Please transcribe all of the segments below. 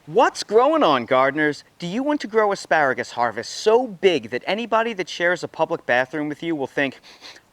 What's growing on, gardeners? Do you want to grow asparagus harvest so big that anybody that shares a public bathroom with you will think,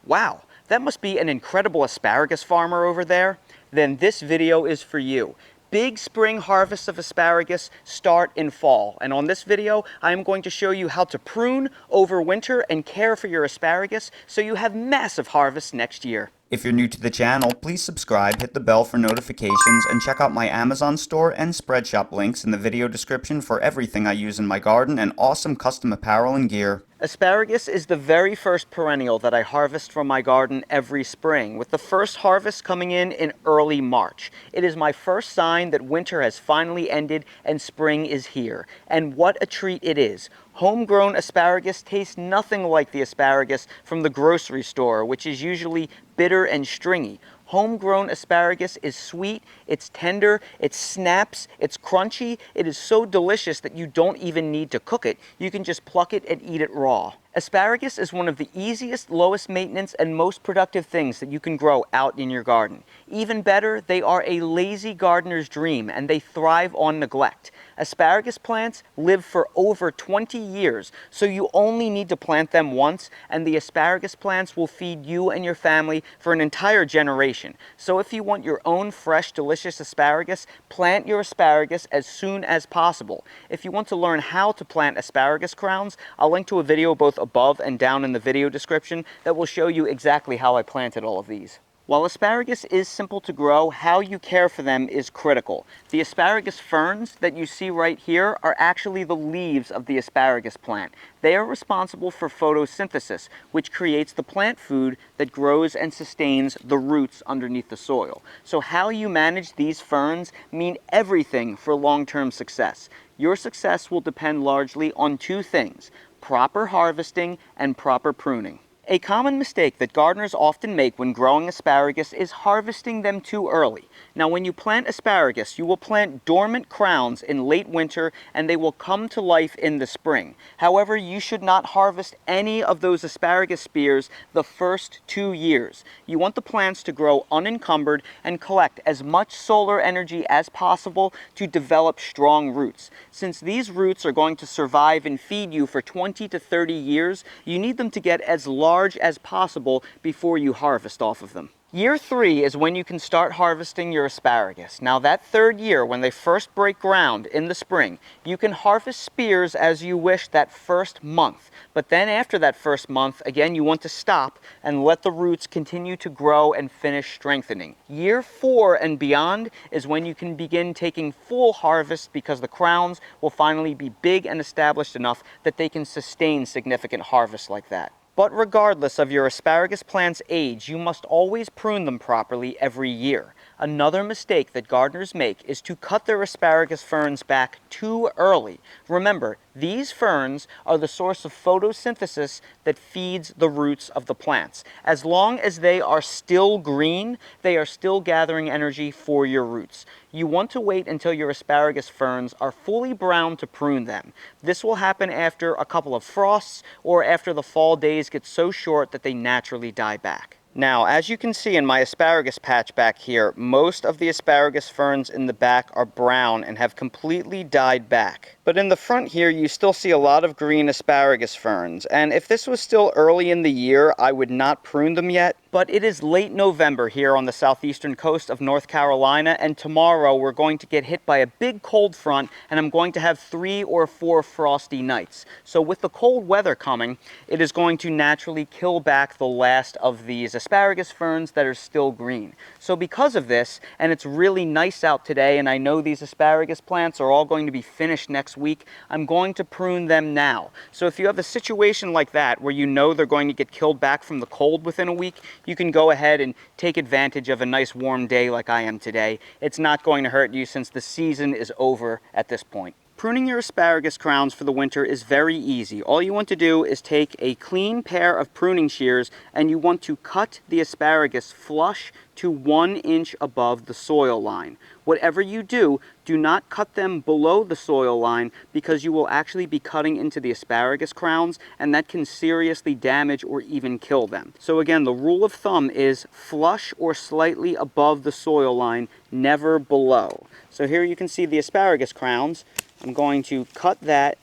wow, that must be an incredible asparagus farmer over there? Then this video is for you. Big spring harvests of asparagus start in fall, and on this video I am going to show you how to prune, overwinter, and care for your asparagus so you have massive harvests next year. If you're new to the channel, please subscribe, hit the bell for notifications, and check out my Amazon store and Spreadshop links in the video description for everything I use in my garden and awesome custom apparel and gear. Asparagus is the very first perennial that I harvest from my garden every spring, with the first harvest coming in early March. It is my first sign that winter has finally ended and spring is here. And what a treat it is. Homegrown asparagus tastes nothing like the asparagus from the grocery store, which is usually bitter and stringy. Homegrown asparagus is sweet, it's tender, it snaps, it's crunchy. It is so delicious that you don't even need to cook it. You can just pluck it and eat it raw. Asparagus is one of the easiest, lowest maintenance, and most productive things that you can grow out in your garden. Even better, they are a lazy gardener's dream and they thrive on neglect. Asparagus plants live for over 20 years, so you only need to plant them once, and the asparagus plants will feed you and your family for an entire generation. So if you want your own fresh, delicious asparagus, plant your asparagus as soon as possible. If you want to learn how to plant asparagus crowns, I'll link to a video both above and down in the video description that will show you exactly how I planted all of these. While asparagus is simple to grow, how you care for them is critical. The asparagus ferns that you see right here are actually the leaves of the asparagus plant. They are responsible for photosynthesis, which creates the plant food that grows and sustains the roots underneath the soil. So how you manage these ferns mean everything for long-term success. Your success will depend largely on two things: proper harvesting and proper pruning. A common mistake that gardeners often make when growing asparagus is harvesting them too early. Now, when you plant asparagus, you will plant dormant crowns in late winter and they will come to life in the spring. However, you should not harvest any of those asparagus spears the first 2 years. You want the plants to grow unencumbered and collect as much solar energy as possible to develop strong roots. Since these roots are going to survive and feed you for 20 to 30 years, you need them to get as large as possible before you harvest off of them. Year 3 is when you can start harvesting your asparagus. Now that third year, when they first break ground in the spring, you can harvest spears as you wish that first month. But then after that first month, again, you want to stop and let the roots continue to grow and finish strengthening. Year 4 and beyond is when you can begin taking full harvest because the crowns will finally be big and established enough that they can sustain significant harvests like that. But regardless of your asparagus plant's age, you must always prune them properly every year. Another mistake that gardeners make is to cut their asparagus ferns back too early. Remember, these ferns are the source of photosynthesis that feeds the roots of the plants. As long as they are still green, they are still gathering energy for your roots. You want to wait until your asparagus ferns are fully brown to prune them. This will happen after a couple of frosts or after the fall days get so short that they naturally die back. Now, as you can see in my asparagus patch back here, most of the asparagus ferns in the back are brown and have completely died back. But in the front here, you still see a lot of green asparagus ferns. And if this was still early in the year, I would not prune them yet. But it is late November here on the southeastern coast of North Carolina, and tomorrow we're going to get hit by a big cold front, and I'm going to have 3 or 4 frosty nights. So with the cold weather coming, it is going to naturally kill back the last of these asparagus ferns that are still green. So because of this, and it's really nice out today, and I know these asparagus plants are all going to be finished next week, I'm going to prune them now. So if you have a situation like that where you know they're going to get killed back from the cold within a week, you can go ahead and take advantage of a nice warm day like I am today. It's not going to hurt you since the season is over at this point. Pruning your asparagus crowns for the winter is very easy. All you want to do is take a clean pair of pruning shears and you want to cut the asparagus flush to 1 inch above the soil line. Whatever you do, do not cut them below the soil line because you will actually be cutting into the asparagus crowns and that can seriously damage or even kill them. So again, the rule of thumb is flush or slightly above the soil line, never below. So here you can see the asparagus crowns. I'm going to cut that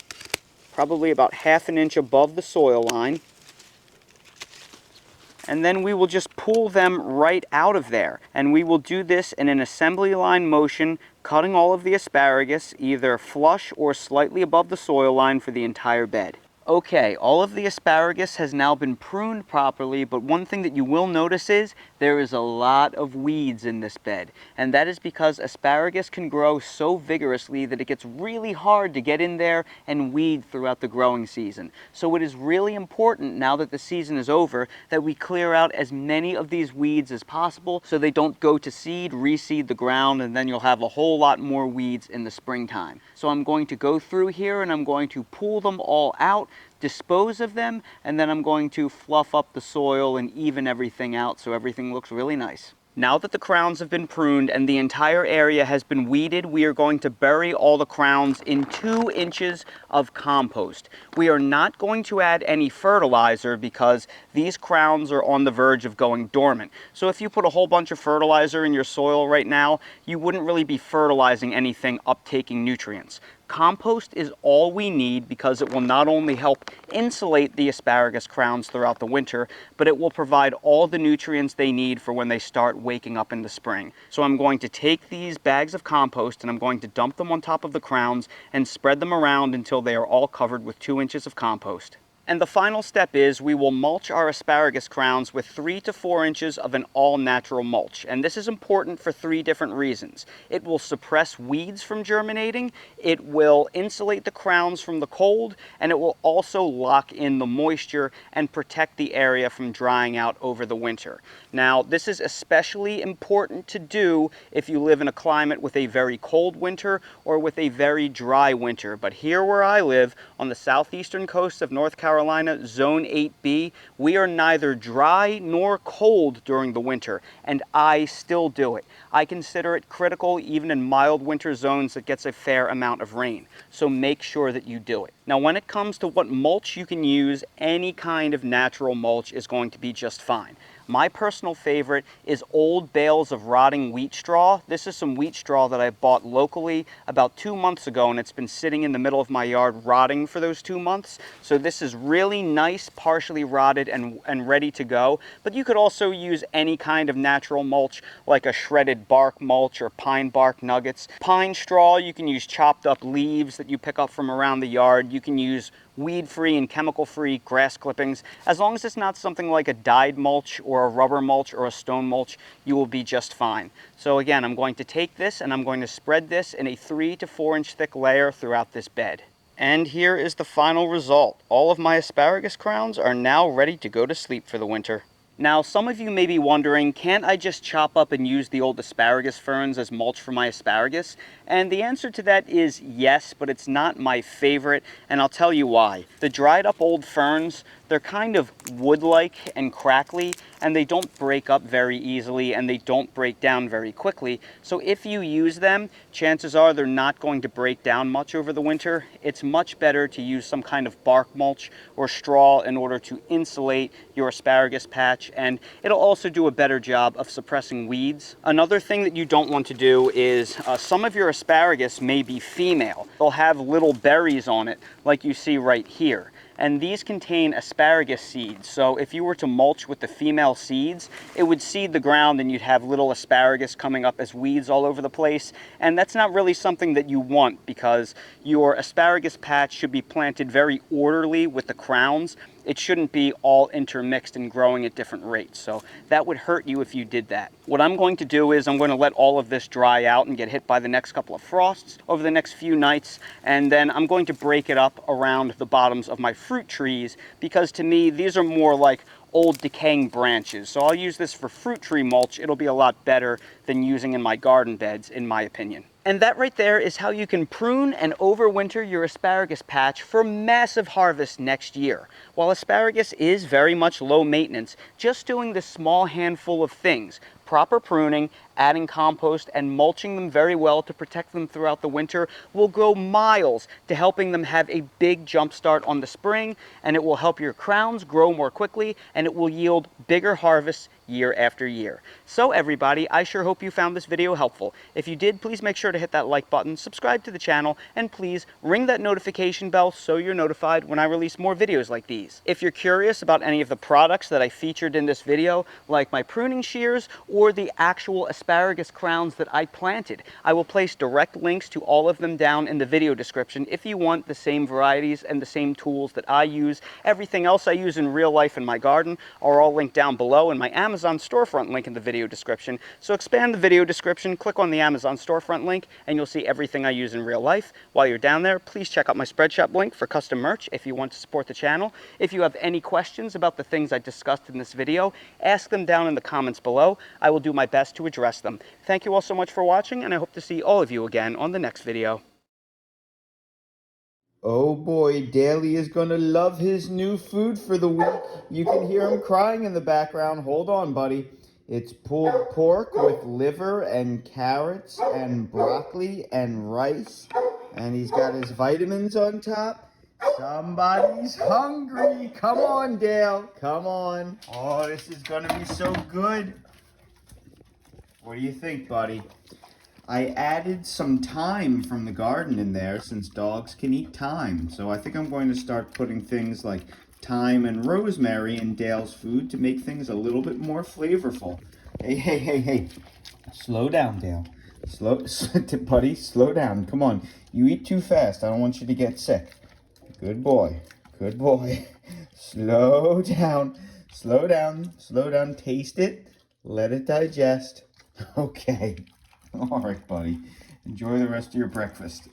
probably about 1/2 inch above the soil line. And then we will just pull them right out of there. And we will do this in an assembly line motion, cutting all of the asparagus either flush or slightly above the soil line for the entire bed. Okay, all of the asparagus has now been pruned properly, but one thing that you will notice is there is a lot of weeds in this bed. And that is because asparagus can grow so vigorously that it gets really hard to get in there and weed throughout the growing season. So it is really important, now that the season is over, that we clear out as many of these weeds as possible so they don't go to seed, reseed the ground, and then you'll have a whole lot more weeds in the springtime. So I'm going to go through here and I'm going to pull them all out, dispose of them, and then I'm going to fluff up the soil and even everything out so everything looks really nice. Now that the crowns have been pruned and the entire area has been weeded, we are going to bury all the crowns in 2 inches of compost. We are not going to add any fertilizer because these crowns are on the verge of going dormant. So if you put a whole bunch of fertilizer in your soil right now, you wouldn't really be fertilizing anything uptaking nutrients. Compost is all we need because it will not only help insulate the asparagus crowns throughout the winter, but it will provide all the nutrients they need for when they start waking up in the spring. So I'm going to take these bags of compost and I'm going to dump them on top of the crowns and spread them around until they are all covered with 2 inches of compost. And the final step is we will mulch our asparagus crowns with 3 to 4 inches of an all-natural mulch. And this is important for 3 different reasons. It will suppress weeds from germinating, it will insulate the crowns from the cold, and it will also lock in the moisture and protect the area from drying out over the winter. Now, this is especially important to do if you live in a climate with a very cold winter or with a very dry winter. But here where I live, on the southeastern coast of North Carolina, Zone 8B, we are neither dry nor cold during the winter, and I still do it. I consider it critical even in mild winter zones that gets a fair amount of rain. So make sure that you do it. Now, when it comes to what mulch you can use, any kind of natural mulch is going to be just fine. My personal favorite is old bales of rotting wheat straw. This is some wheat straw that I bought locally about 2 months ago, and it's been sitting in the middle of my yard rotting for those 2 months. So this is really nice, partially rotted and ready to go. But you could also use any kind of natural mulch, like a shredded bark mulch or pine bark nuggets. Pine straw, you can use chopped up leaves that you pick up from around the yard. You can use weed-free and chemical-free grass clippings. As long as it's not something like a dyed mulch or a rubber mulch or a stone mulch, you will be just fine. So again, I'm going to take this and I'm going to spread this in a 3 to 4 inch thick layer throughout this bed. And here is the final result. All of my asparagus crowns are now ready to go to sleep for the winter. Now, some of you may be wondering, can't I just chop up and use the old asparagus ferns as mulch for my asparagus? And the answer to that is yes, but it's not my favorite, and I'll tell you why. The dried up old ferns, they're kind of wood-like and crackly, and they don't break up very easily, and they don't break down very quickly. So if you use them, chances are they're not going to break down much over the winter. It's much better to use some kind of bark mulch or straw in order to insulate your asparagus patch, and it'll also do a better job of suppressing weeds. Another thing that you don't want to do is some of your asparagus may be female. They'll have little berries on it, like you see right here. And these contain asparagus seeds. So if you were to mulch with the female seeds, it would seed the ground and you'd have little asparagus coming up as weeds all over the place. And that's not really something that you want because your asparagus patch should be planted very orderly with the crowns. It shouldn't be all intermixed and growing at different rates. So that would hurt you if you did that. What I'm going to do is I'm going to let all of this dry out and get hit by the next couple of frosts over the next few nights. And then I'm going to break it up around the bottoms of my fruit trees because to me, these are more like old decaying branches. So I'll use this for fruit tree mulch. It'll be a lot better than using in my garden beds, in my opinion. And that right there is how you can prune and overwinter your asparagus patch for massive harvest next year. While asparagus is very much low maintenance, just doing this small handful of things, proper pruning, adding compost, and mulching them very well to protect them throughout the winter will go miles to helping them have a big jump start on the spring, and it will help your crowns grow more quickly, and it will yield bigger harvests year after year. So everybody, I sure hope you found this video helpful. If you did, please make sure to hit that like button, subscribe to the channel, and please ring that notification bell so you're notified when I release more videos like these. If you're curious about any of the products that I featured in this video, like my pruning shears or the actual asparagus crowns that I planted, I will place direct links to all of them down in the video description if you want the same varieties and the same tools that I use. Everything else I use in real life in my garden are all linked down below in my Amazon storefront link in the video description. So expand the video description, click on the Amazon storefront link, and you'll see everything I use in real life. While you're down there, please check out my Spreadshop link for custom merch if you want to support the channel. If you have any questions about the things I discussed in this video, ask them down in the comments below. I will do my best to address them. Thank you all so much for watching, and I hope to see all of you again on the next video. Oh boy, Daly is gonna love his new food for the week. You can hear him crying in the background. Hold on, buddy. It's pulled pork with liver and carrots and broccoli and rice. And he's got his vitamins on top. Somebody's hungry. Come on, Dale. Come on. Oh, this is gonna be so good. What do you think, buddy? I added some thyme from the garden in there since dogs can eat thyme. So I think I'm going to start putting things like thyme and rosemary in Dale's food to make things a little bit more flavorful. Hey. Slow down, Dale. Buddy, slow down. Come on. You eat too fast. I don't want you to get sick. Good boy. Good boy. Slow down. Slow down. Slow down. Taste it. Let it digest. Okay. All right, buddy. Enjoy the rest of your breakfast.